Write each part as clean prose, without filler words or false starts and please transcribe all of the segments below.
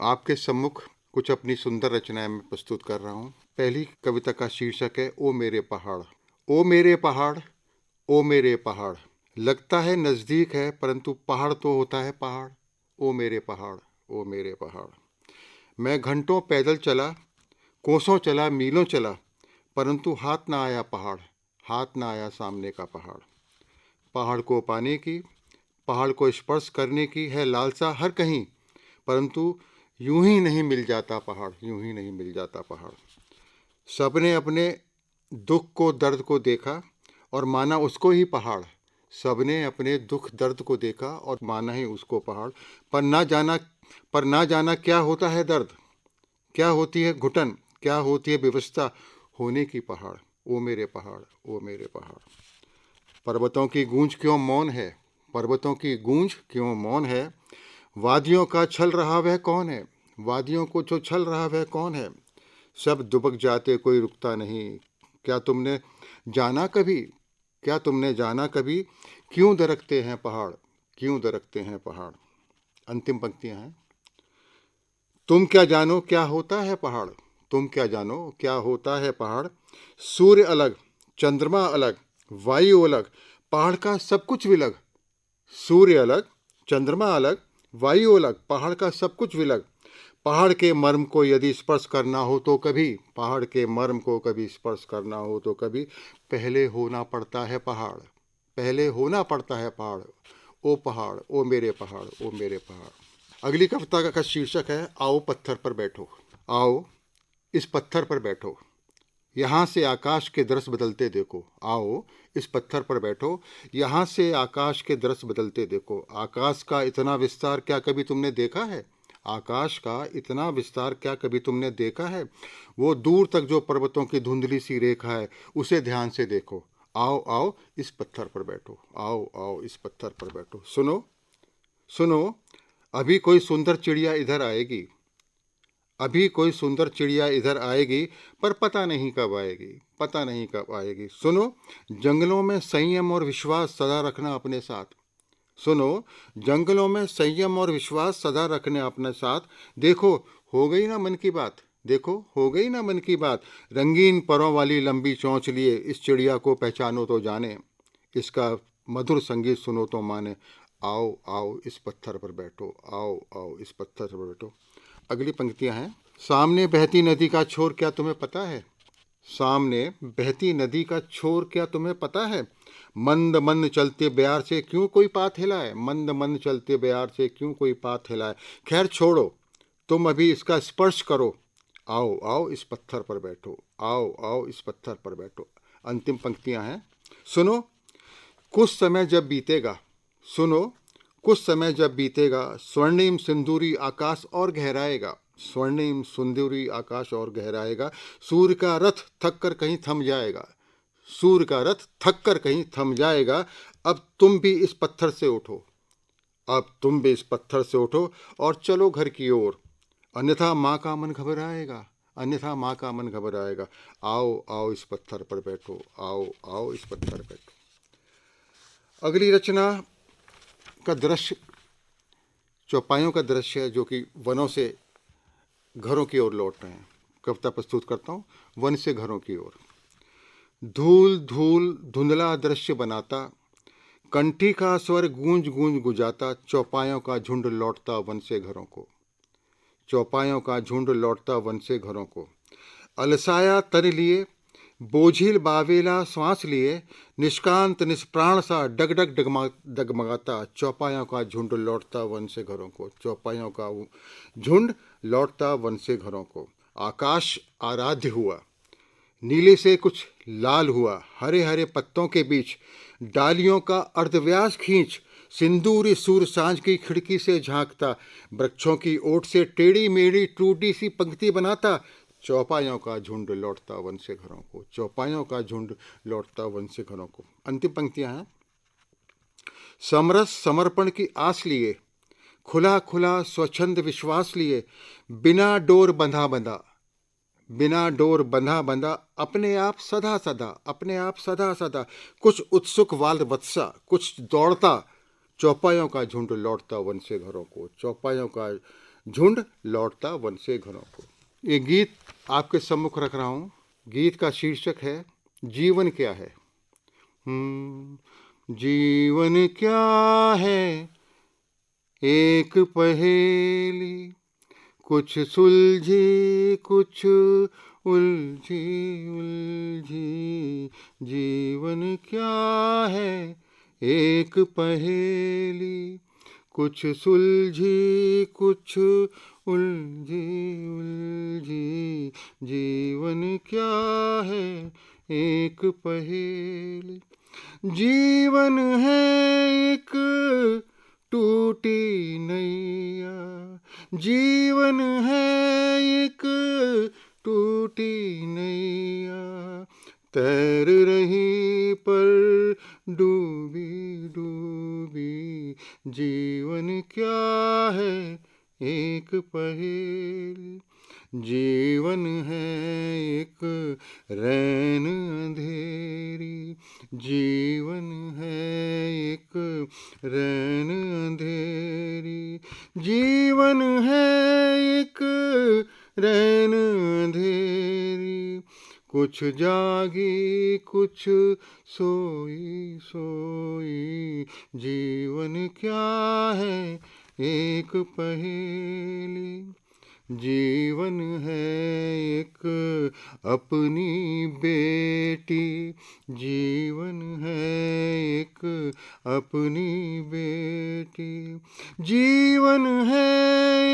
आपके सम्मुख कुछ अपनी सुंदर रचनाएं मैं प्रस्तुत कर रहा हूँ। पहली कविता का शीर्षक है ओ मेरे पहाड़। ओ मेरे पहाड़, ओ मेरे पहाड़, लगता है नज़दीक है परंतु पहाड़ तो होता है पहाड़। ओ मेरे पहाड़, ओ मेरे पहाड़, मैं घंटों पैदल चला, कोसों चला, मीलों चला, परंतु हाथ ना आया पहाड़, हाथ ना आया सामने का पहाड़। पहाड़ को पाने की, पहाड़ को स्पर्श करने की है लालसा हर कहीं, परंतु यूं ही नहीं मिल जाता पहाड़, यूं ही नहीं मिल जाता पहाड़। सबने अपने दुख को, दर्द को देखा और माना उसको ही पहाड़। सबने अपने दुख दर्द को देखा और माना ही उसको पहाड़। पर ना जाना क्या होता है दर्द, क्या होती है घुटन, क्या होती है विवशता होने की पहाड़। ओ मेरे पहाड़, ओ मेरे पहाड़, पर्वतों की गूंज क्यों मौन है, पर्वतों की गूंज क्यों मौन है। वादियों का छल रहा वह कौन है, वादियों को जो छल रहा वह कौन है। सब दुबक जाते कोई रुकता नहीं। क्या तुमने जाना कभी, क्या तुमने जाना कभी, क्यों दरकते हैं पहाड़, क्यों दरकते हैं पहाड़। अंतिम पंक्तियां हैं। तुम क्या जानो क्या होता है पहाड़, तुम क्या जानो क्या होता है पहाड़। सूर्य अलग, चंद्रमा अलग, वायु अलग, पहाड़ का सब कुछ विलग। सूर्य अलग, चंद्रमा अलग, वायु अलग, पहाड़ का सब कुछ विलग। पहाड़ के मर्म को यदि स्पर्श करना हो तो कभी, पहाड़ के मर्म को कभी स्पर्श करना हो तो कभी पहले होना पड़ता है पहाड़, पहले होना पड़ता है पहाड़। ओ पहाड़, ओ मेरे पहाड़, ओ मेरे पहाड़। अगली कविता का शीर्षक है आओ पत्थर पर बैठो। आओ इस पत्थर पर बैठो, यहाँ से आकाश के दृश्य बदलते देखो। आओ इस पत्थर पर बैठो, यहाँ से आकाश के दृश्य बदलते देखो। आकाश का इतना विस्तार क्या कभी तुमने देखा है, आकाश का इतना विस्तार क्या कभी तुमने देखा है। वो दूर तक जो पर्वतों की धुंधली सी रेखा है उसे ध्यान से देखो। आओ आओ इस पत्थर पर बैठो, आओ आओ इस पत्थर पर बैठो। सुनो सुनो, अभी कोई सुंदर चिड़िया इधर आएगी, अभी कोई सुंदर चिड़िया इधर आएगी, पर पता नहीं कब आएगी, पता नहीं कब आएगी। सुनो, जंगलों में संयम और विश्वास सदा रखना अपने साथ। सुनो, जंगलों में संयम और विश्वास सदा रखने अपने साथ। देखो हो गई ना मन की बात, देखो हो गई ना मन की बात। रंगीन परों वाली लंबी चोंच लिए इस चिड़िया को पहचानो तो जाने, इसका मधुर संगीत सुनो तो माने। आओ आओ इस पत्थर पर बैठो, आओ आओ इस पत्थर पर बैठो। अगली पंक्तियां हैं। सामने बहती नदी का छोर क्या तुम्हें पता है, सामने बहती नदी का छोर क्या तुम्हें पता है। मंद मंद चलते बयार से क्यों कोई पात हिलाए, मंद मंद चलते बयार से क्यों कोई पात हिलाए। खैर छोड़ो, तुम अभी इसका स्पर्श करो। आओ आओ इस पत्थर पर बैठो, आओ आओ इस पत्थर पर बैठो। अंतिम पंक्तियां हैं। सुनो, कुछ समय जब बीतेगा, सुनो, कुछ समय जब बीतेगा, स्वर्णिम सिंदूरी आकाश और गहराएगा, स्वर्णिम सिंदूरी आकाश और गहराएगा। सूर्य का रथ थक कर कहीं थम जाएगा, सूर्य का रथ थक कर कहीं थम जाएगा। अब तुम भी इस पत्थर से उठो, अब तुम भी इस पत्थर से उठो और चलो घर की ओर, अन्यथा माँ का मन घबराएगा, अन्यथा माँ का मन घबराएगा। आओ आओ इस पत्थर पर बैठो, आओ आओ इस पत्थर पर बैठो। अगली रचना का दृश्य चौपाइयों का दृश्य है, जो कि वनों से घरों की ओर लौट रहे हैं। कविता प्रस्तुत करता हूँ। वन से घरों की ओर। धूल धूल धुंधला दृश्य बनाता, कंठी का स्वर गूंज गूंज गुजाता। चौपाइयों का झुंड लौटता वन से घरों को, चौपाइयों का झुंड लौटता वन से घरों को। अलसाया तन लिए, बोझिल बावेला श्वास लिए, निष्कांत निष्प्राण सा डगडग डगमगाता। चौपाइयों का झुंड लौटता वन से घरों को, चौपाइयों का झुंड लौटता वन से घरों को। आकाश आराध्य हुआ, नीले से कुछ लाल हुआ, हरे हरे पत्तों के बीच डालियों का अर्धव्यास खींच। सिंदूरी सूर्य सांझ की खिड़की से झांकता, वृक्षों की ओट से टेढ़ी मेढ़ी टूटी सी पंक्ति बनाता। चौपाइयों का झुंड लौटता वन से घरों को, चौपाइयों का झुंड लौटता वन से घरों को। अंतिम पंक्तियां हैं। समरस समर्पण की आस लिए, खुला खुला स्वच्छंद विश्वास लिए, बिना डोर बंधा बंधा, बिना डोर बंधा बंधा, अपने आप सदा सदा, अपने आप सदा सदा। कुछ उत्सुक वाल वत्सा, कुछ दौड़ता। चौपाइयों का झुंड लौटता वन से घरों को, चौपाइयों का झुंड लौटता वन से घरों को। ये गीत आपके सम्मुख रख रहा हूँ। गीत का शीर्षक है जीवन क्या है। जीवन क्या है एक पहेली, कुछ सुलझी कुछ उलझी उलझी। जीवन क्या है एक पहेली, कुछ सुलझी कुछ उलझी उलझी। जीवन क्या है एक पहेली। जीवन है एक टूटी नैया, जीवन है एक टूटी नैया, तैर रही पर डूबी डूबी। जीवन क्या है एक पहेली। जीवन है एक रैन अंधेरी, जीवन है एक रैन अंधेरी। जीवन है एक रैन अंधेरी, कुछ जागी कुछ सोई सोई। जीवन क्या है एक पहेली। जीवन है एक अपनी बेटी, जीवन है एक अपनी बेटी। जीवन है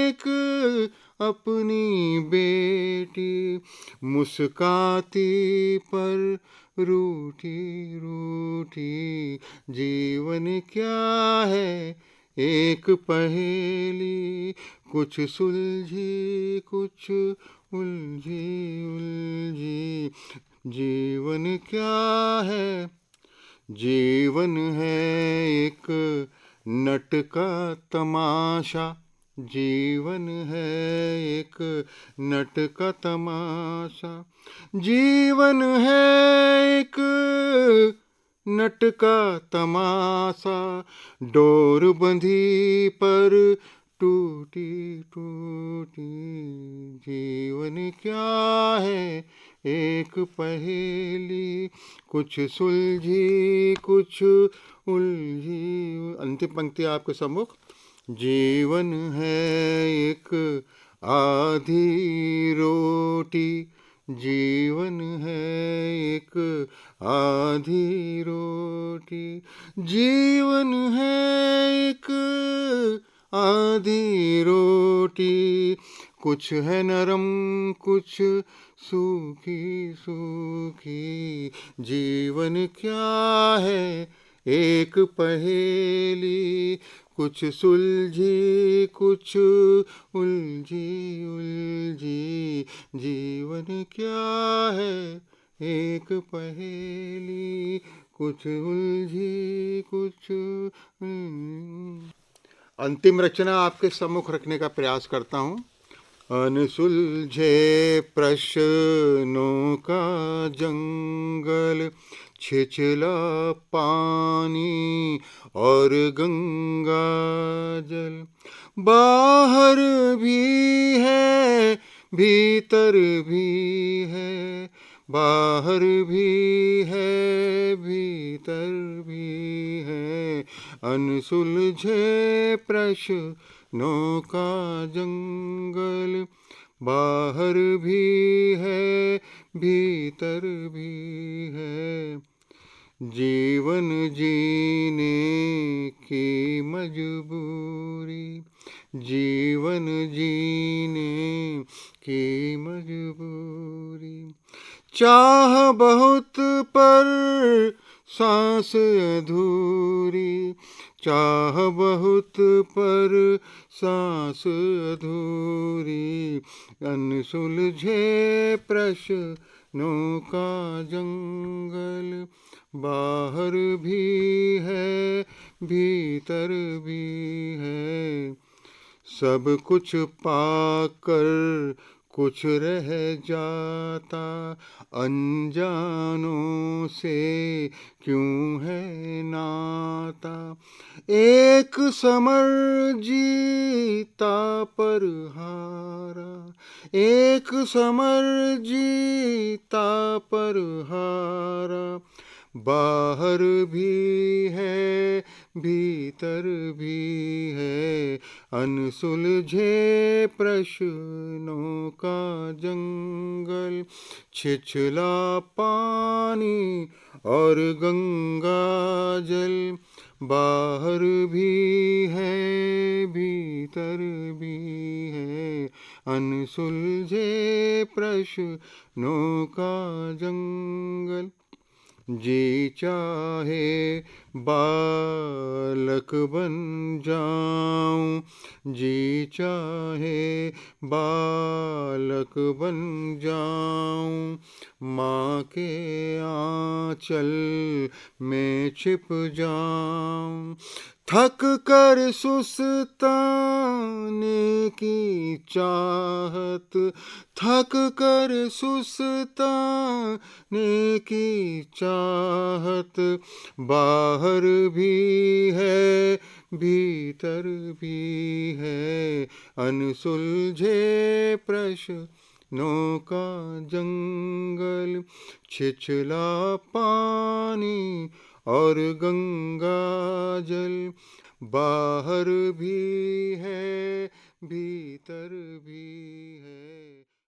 एक अपनी बेटी, मुस्काती पर रूठी रूठी। जीवन क्या है एक पहेली, कुछ सुलझी कुछ उलझी उलझी। जीवन क्या है। जीवन है एक नट का तमाशा, जीवन है एक नट का तमाशा। जीवन है एक नट का तमाशा, डोर बंधी पर टूटी टूटी। जीवन क्या है एक पहेली, कुछ सुलझी कुछ उलझी। अंतिम पंक्ति आपके सम्मुख। जीवन है एक आधी रोटी, जीवन है एक आधी रोटी। जीवन है एक आधी रोटी, कुछ है नरम कुछ सूखी सूखी। जीवन क्या है एक पहेली, कुछ सुलझी कुछ उलझी उलझी। जीवन क्या है एक पहेली, कुछ उलझी कुछ अंतिम रचना आपके सम्मुख रखने का प्रयास करता हूँ। अनसुलझे प्रश्नों का जंगल, छिछला पानी और गंगा जल। बाहर भी है भीतर भी है, बाहर भी है भीतर भी है। अनसुलझे प्रश्नों का जंगल, बाहर भी है भीतर भी है। जीवन जीने की मजबूरी, जीवन जीने की मजबूरी। चाह बहुत पर सांस अधूरी, चाह बहुत पर सांस अधूरी। अनसुलझे प्रश्नों का जंगल, बाहर भी है भीतर भी है। सब कुछ पाकर कुछ रह जाता अनजानों से क्यों है नाता। एक समर जीता पर हारा, एक समर जीता पर हारा। बाहर भी है भीतर भी है अनसुलझे प्रश्नों का जंगल। छिछला पानी और गंगा जल, बाहर भी है भीतर भी है अनसुलझे प्रश्नों का जंगल। जी चाहे बालक बन जाऊं, जी चाहे बालक बन जाऊं, माँ के आंचल में छिप जाऊं। थक कर सुस्ताने की चाहत, थक कर सुस्ताने की चाहत। बाहर भी है भीतर भी है अनसुलझे प्रश्नों का जंगल। छिछला पानी और गंगा जल, बाहर भी है भीतर भी है।